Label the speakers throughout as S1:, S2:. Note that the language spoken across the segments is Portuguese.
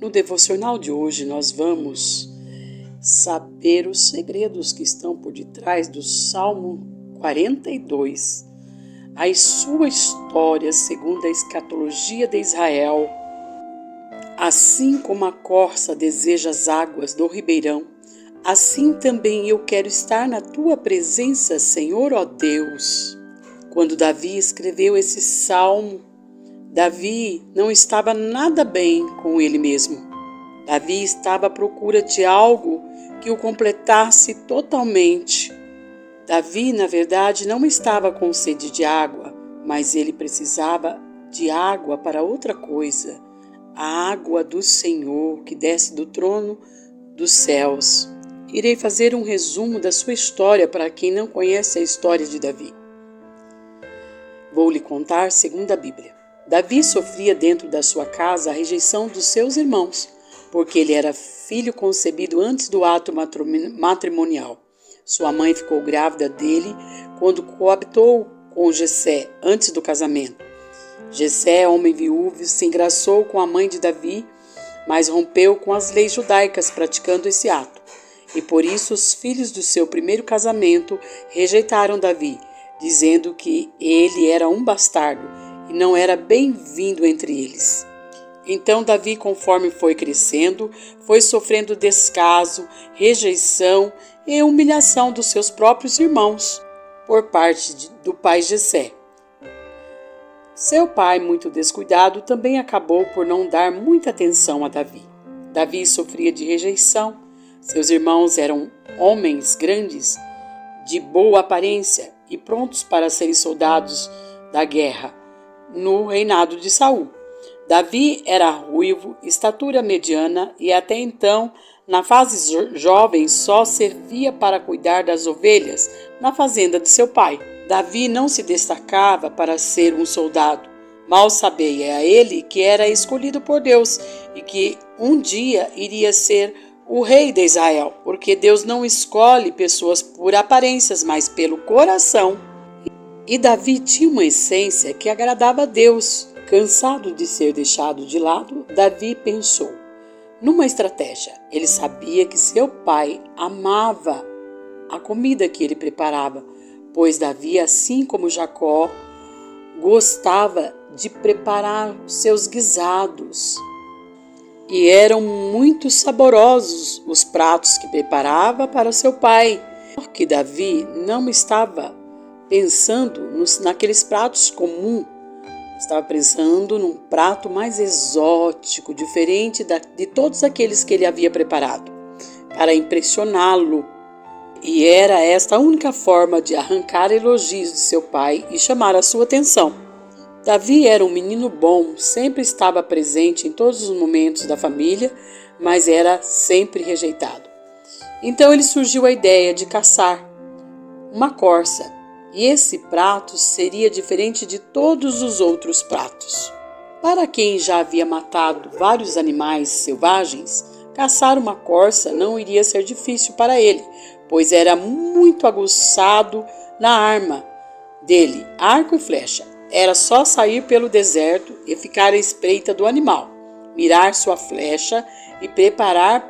S1: No devocional de hoje nós vamos saber os segredos que estão por detrás do Salmo 42, a sua história segundo a escatologia de Israel. Assim como a corça deseja as águas do ribeirão, assim também eu quero estar na tua presença, Senhor, ó Deus. Quando Davi escreveu esse salmo, Davi não estava nada bem com ele mesmo. Davi estava à procura de algo que o completasse totalmente. Davi, na verdade, não estava com sede de água, mas ele precisava de água para outra coisa. A água do Senhor que desce do trono dos céus. Irei fazer um resumo da sua história para quem não conhece a história de Davi. Vou lhe contar segundo a Bíblia. Davi sofria dentro da sua casa a rejeição dos seus irmãos, porque ele era filho concebido antes do ato matrimonial. Sua mãe ficou grávida dele quando coabitou com Jessé, antes do casamento. Jessé, homem viúvo, se engraçou com a mãe de Davi, mas rompeu com as leis judaicas praticando esse ato. E por isso os filhos do seu primeiro casamento rejeitaram Davi, dizendo que ele era um bastardo e não era bem-vindo entre eles. Então Davi, conforme foi crescendo, foi sofrendo descaso, rejeição e humilhação dos seus próprios irmãos por parte do pai Jessé. Seu pai, muito descuidado, também acabou por não dar muita atenção a Davi. Davi sofria de rejeição. Seus irmãos eram homens grandes, de boa aparência e prontos para serem soldados da guerra no reinado de Saul. Davi era ruivo, estatura mediana e até então, na fase jovem, só servia para cuidar das ovelhas na fazenda de seu pai. Davi não se destacava para ser um soldado. Mal sabia ele que era escolhido por Deus e que um dia iria ser o rei de Israel, porque Deus não escolhe pessoas por aparências, mas pelo coração. E Davi tinha uma essência que agradava a Deus. Cansado de ser deixado de lado, Davi pensou numa estratégia. Ele sabia que seu pai amava a comida que ele preparava, pois Davi, assim como Jacó, gostava de preparar seus guisados. E eram muito saborosos os pratos que preparava para seu pai. Porque Davi não estava pensando naqueles pratos comuns, estava pensando num prato mais exótico, diferente de todos aqueles que ele havia preparado, para impressioná-lo. E era esta a única forma de arrancar elogios de seu pai e chamar a sua atenção. Davi era um menino bom, sempre estava presente em todos os momentos da família, mas era sempre rejeitado. Então ele surgiu a ideia de caçar uma corça, e esse prato seria diferente de todos os outros pratos. Para quem já havia matado vários animais selvagens, caçar uma corça não iria ser difícil para ele, pois era muito aguçado na arma dele, arco e flecha. Era só sair pelo deserto e ficar à espreita do animal, mirar sua flecha e preparar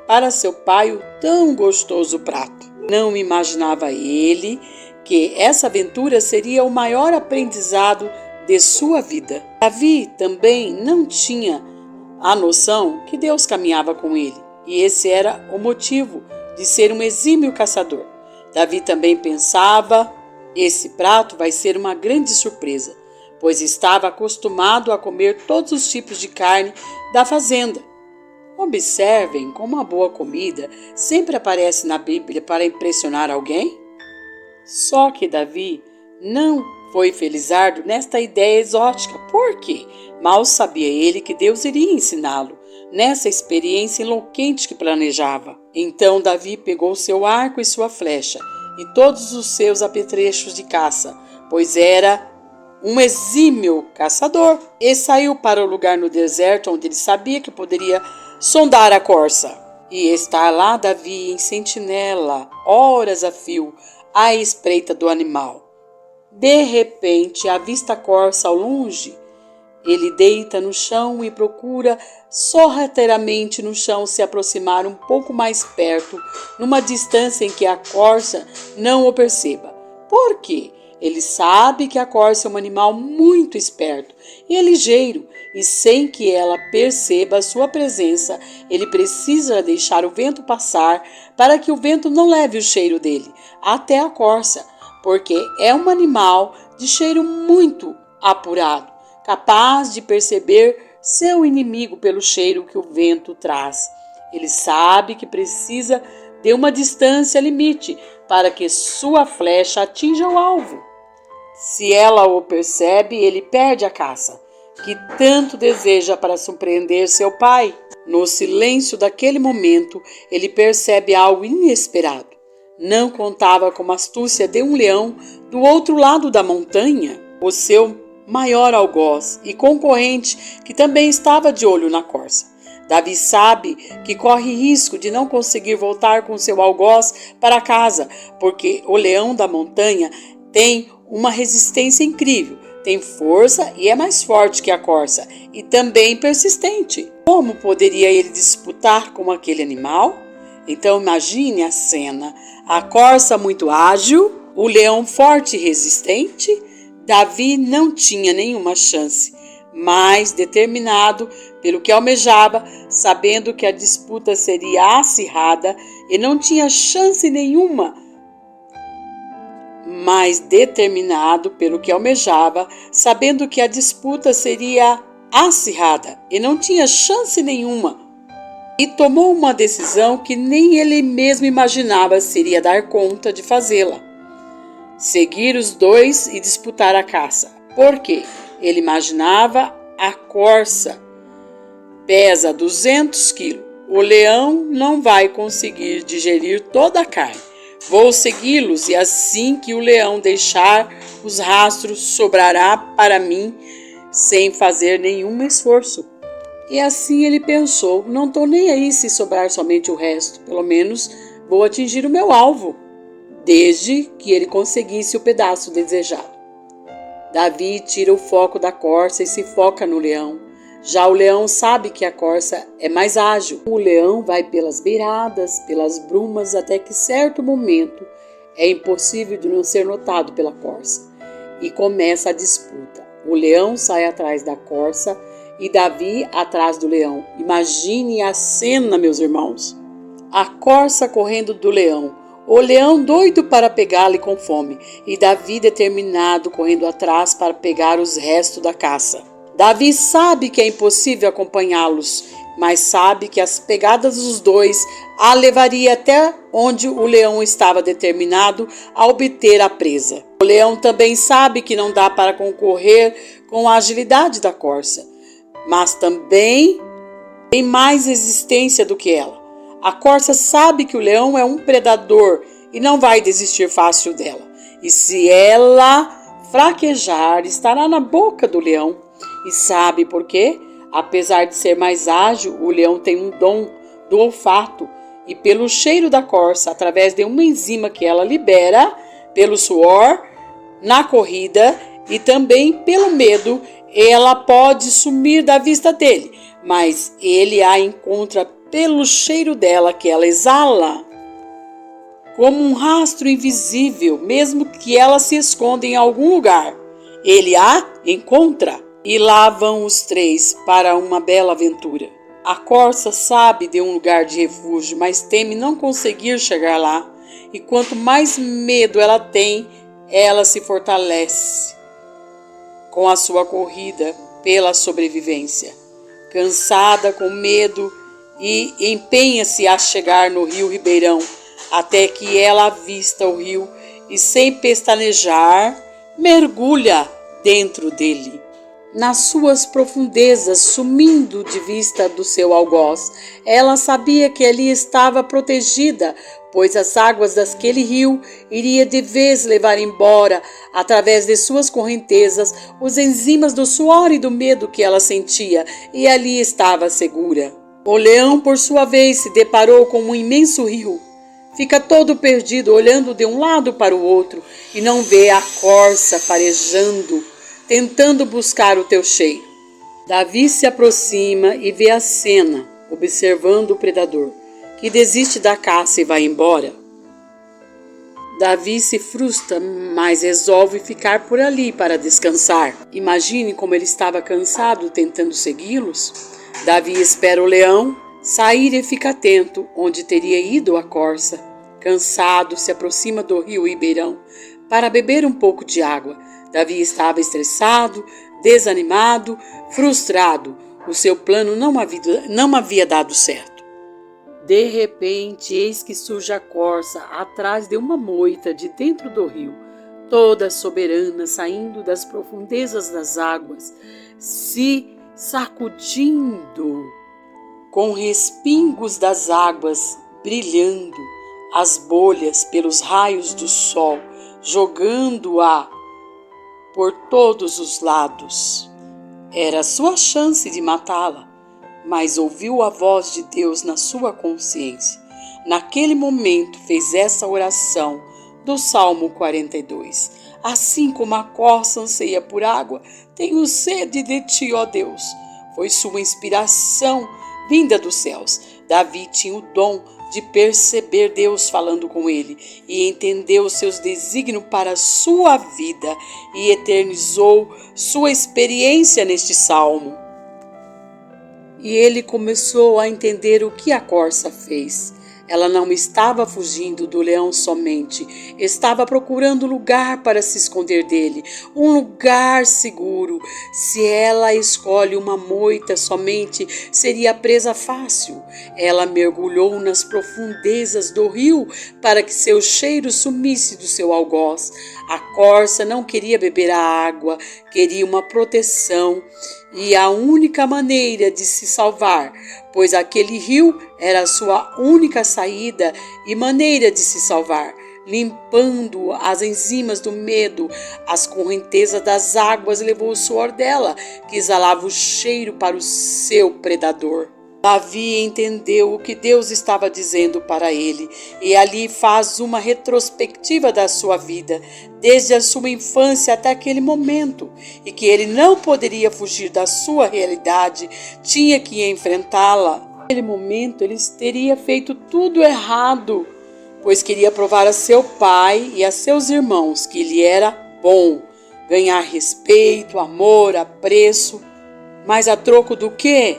S1: para seu pai o tão gostoso prato. Não imaginava ele que essa aventura seria o maior aprendizado de sua vida. Davi também não tinha a noção que Deus caminhava com ele, e esse era o motivo de ser um exímio caçador. Davi também pensava: esse prato vai ser uma grande surpresa, pois estava acostumado a comer todos os tipos de carne da fazenda. Observem como uma boa comida sempre aparece na Bíblia para impressionar alguém. Só que Davi não foi felizardo nesta ideia exótica, porque mal sabia ele que Deus iria ensiná-lo nessa experiência enlouquente que planejava. Então Davi pegou seu arco e sua flecha e todos os seus apetrechos de caça, pois era um exímio caçador, e saiu para o lugar no deserto onde ele sabia que poderia sondar a corça. E estar lá Davi em sentinela, horas a fio, à espreita do animal. De repente, avista a corça ao longe Ele deita no chão e procura sorrateiramente no chão se aproximar um pouco mais perto, numa distância em que a corça não o perceba. Por quê? Ele sabe que a corça é um animal muito esperto e é ligeiro, e sem que ela perceba a sua presença, ele precisa deixar o vento passar para que o vento não leve o cheiro dele até a corça, porque é um animal de cheiro muito apurado, capaz de perceber seu inimigo pelo cheiro que o vento traz. Ele sabe que precisa de uma distância limite para que sua flecha atinja o alvo. Se ela o percebe, ele perde a caça, que tanto deseja para surpreender seu pai. No silêncio daquele momento, ele percebe algo inesperado. Não contava com a astúcia de um leão do outro lado da montanha, o seu maior algoz e concorrente, que também estava de olho na corça. Davi sabe que corre risco de não conseguir voltar com seu algoz para casa, porque o leão da montanha tem uma resistência incrível, tem força e é mais forte que a corça, e também persistente. Como poderia ele disputar com aquele animal? Então imagine a cena: a corça muito ágil, o leão forte e resistente. Davi não tinha nenhuma chance, mas determinado pelo que almejava, sabendo que a disputa seria acirrada e não tinha chance nenhuma, mas determinado pelo que almejava, sabendo que a disputa seria acirrada e não tinha chance nenhuma, e tomou uma decisão que nem ele mesmo imaginava se iria dar conta de fazê-la: seguir os dois e disputar a caça. Por quê? Ele imaginava: a corça pesa 200 quilos, o leão não vai conseguir digerir toda a carne. Vou segui-los, e assim que o leão deixar os rastros, sobrará para mim sem fazer nenhum esforço. E assim ele pensou: não estou nem aí se sobrar somente o resto, pelo menos vou atingir o meu alvo, desde que ele conseguisse o pedaço desejado. Davi tira o foco da corça e se foca no leão. Já o leão sabe que a corça é mais ágil. O leão vai pelas beiradas, pelas brumas, até que certo momento é impossível de não ser notado pela corça. E começa a disputa. O leão sai atrás da corça e Davi atrás do leão. Imagine a cena, meus irmãos. A corça correndo do leão, o leão doido para pegá-lo e com fome, e Davi determinado correndo atrás para pegar os restos da caça. Davi sabe que é impossível acompanhá-los, mas sabe que as pegadas dos dois a levaria até onde o leão estava determinado a obter a presa. O leão também sabe que não dá para concorrer com a agilidade da corça, mas também tem mais resistência do que ela. A corça sabe que o leão é um predador e não vai desistir fácil dela. E se ela fraquejar, estará na boca do leão. E sabe por quê? Apesar de ser mais ágil, o leão tem um dom do olfato, e pelo cheiro da corça, através de uma enzima que ela libera, pelo suor, na corrida e também pelo medo, ela pode sumir da vista dele, mas ele a encontra pelo cheiro dela que ela exala, como um rastro invisível, mesmo que ela se esconda em algum lugar. Ele a encontra. E lá vão os três para uma bela aventura. A corça sabe de um lugar de refúgio, mas teme não conseguir chegar lá. E quanto mais medo ela tem, ela se fortalece com a sua corrida pela sobrevivência. Cansada, com medo, e empenha-se a chegar no rio Ribeirão, até que ela avista o rio e, sem pestanejar, mergulha dentro dele. Nas suas profundezas, sumindo de vista do seu algoz, ela sabia que ali estava protegida, pois as águas daquele rio iria de vez levar embora, através de suas correntezas, os enzimas do suor e do medo que ela sentia, e ali estava segura. O leão, por sua vez, se deparou com um imenso rio. Fica todo perdido, olhando de um lado para o outro, e não vê a corça farejando, tentando buscar o teu cheiro. Davi se aproxima e vê a cena, observando o predador, que desiste da caça e vai embora. Davi se frustra, mas resolve ficar por ali para descansar. Imagine como ele estava cansado tentando segui-los. Davi espera o leão sair e fica atento onde teria ido a corça. Cansado, se aproxima do rio Ribeirão para beber um pouco de água. Davi estava estressado, desanimado, frustrado. O seu plano não havia dado certo. De repente, eis que surge a corça atrás de uma moita de dentro do rio, toda soberana, saindo das profundezas das águas, se sacudindo, com respingos das águas brilhando, as bolhas pelos raios do sol, jogando-a por todos os lados. Era a sua chance de matá-la, mas ouviu a voz de Deus na sua consciência. Naquele momento fez essa oração do Salmo 42. Assim como a corça anseia por água, tenho sede de ti, ó Deus. Foi sua inspiração vinda dos céus. Davi tinha o dom de perceber Deus falando com ele e entendeu os seus desígnios para a sua vida e eternizou sua experiência neste salmo. E ele começou a entender o que a corça fez. Ela não estava fugindo do leão somente, estava procurando lugar para se esconder dele, um lugar seguro. Se ela escolhe uma moita somente, seria presa fácil. Ela mergulhou nas profundezas do rio para que seu cheiro sumisse do seu algoz. A corça não queria beber a água, queria uma proteção. E a única maneira de se salvar, pois aquele rio era a sua única saída e maneira de se salvar, limpando as enzimas do medo, as correntezas das águas levou o suor dela, que exalava o cheiro para o seu predador. Davi entendeu o que Deus estava dizendo para ele e ali faz uma retrospectiva da sua vida, desde a sua infância até aquele momento, e que ele não poderia fugir da sua realidade, tinha que enfrentá-la. Naquele momento ele teria feito tudo errado, pois queria provar a seu pai e a seus irmãos que ele era bom, ganhar respeito, amor, apreço, mas a troco do quê?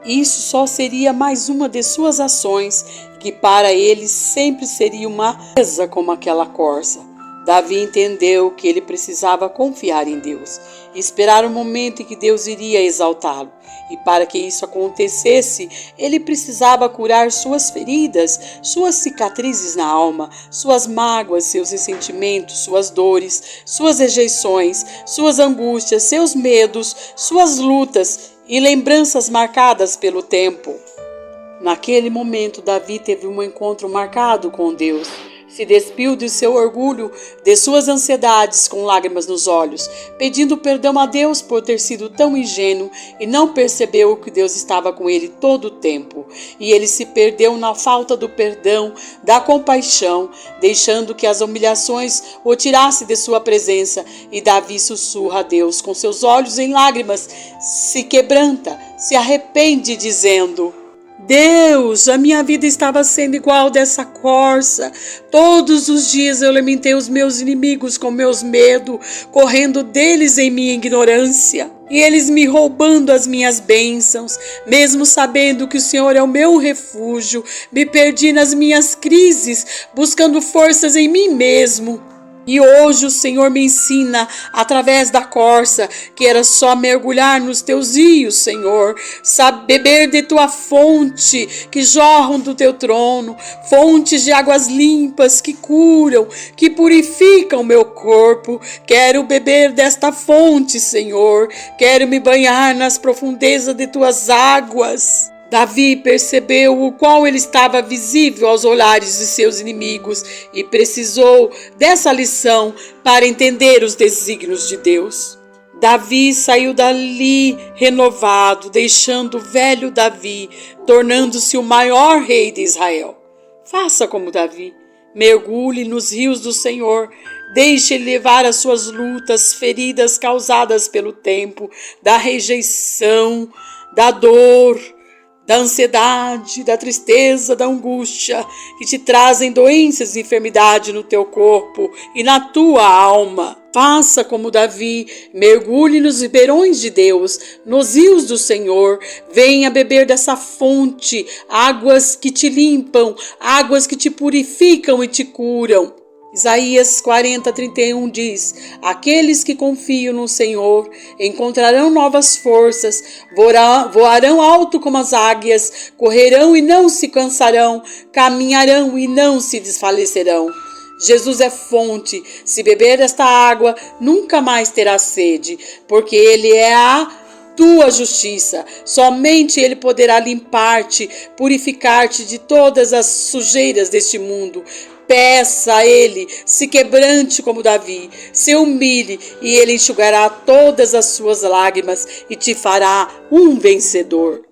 S1: Isso só seria mais uma de suas ações, que para ele sempre seria uma presa como aquela corça. Davi entendeu que ele precisava confiar em Deus, esperar o momento em que Deus iria exaltá-lo. E para que isso acontecesse, ele precisava curar suas feridas, suas cicatrizes na alma, suas mágoas, seus ressentimentos, suas dores, suas rejeições, suas angústias, seus medos, suas lutas e lembranças marcadas pelo tempo. Naquele momento, Davi teve um encontro marcado com Deus. Se despiu de seu orgulho, de suas ansiedades com lágrimas nos olhos, pedindo perdão a Deus por ter sido tão ingênuo e não percebeu que Deus estava com ele todo o tempo. E ele se perdeu na falta do perdão, da compaixão, deixando que as humilhações o tirassem de sua presença. E Davi sussurra a Deus com seus olhos em lágrimas, se quebranta, se arrepende, dizendo: Deus, a minha vida estava sendo igual dessa corça. Todos os dias eu alimentei os meus inimigos com meus medos, correndo deles em minha ignorância. E eles me roubando as minhas bênçãos, mesmo sabendo que o Senhor é o meu refúgio. Me perdi nas minhas crises, buscando forças em mim mesmo. E hoje o Senhor me ensina, através da corça, que era só mergulhar nos teus rios, Senhor, beber de tua fonte, que jorram do teu trono, fontes de águas limpas, que curam, que purificam meu corpo. Quero beber desta fonte, Senhor, quero me banhar nas profundezas de tuas águas. Davi percebeu o qual ele estava visível aos olhares de seus inimigos e precisou dessa lição para entender os desígnios de Deus. Davi saiu dali renovado, deixando o velho Davi, tornando-se o maior rei de Israel. Faça como Davi. Mergulhe nos rios do Senhor, Deixe ele levar as suas lutas, feridas causadas pelo tempo, da rejeição, da dor, da ansiedade, da tristeza, da angústia, que te trazem doenças e enfermidade no teu corpo e na tua alma. Faça como Davi, mergulhe nos ribeirões de Deus, nos rios do Senhor. Venha beber dessa fonte, águas que te limpam, águas que te purificam e te curam. Isaías 40:31 diz: aqueles que confiam no Senhor encontrarão novas forças, voarão alto como as águias, correrão e não se cansarão, caminharão e não se desfalecerão. Jesus é fonte. Se beber desta água, nunca mais terá sede, porque Ele é a tua justiça. Somente Ele poderá limpar-te, purificar-te de todas as sujeiras deste mundo. Peça a Ele, se quebrante como Davi, se humilhe e Ele enxugará todas as suas lágrimas e te fará um vencedor.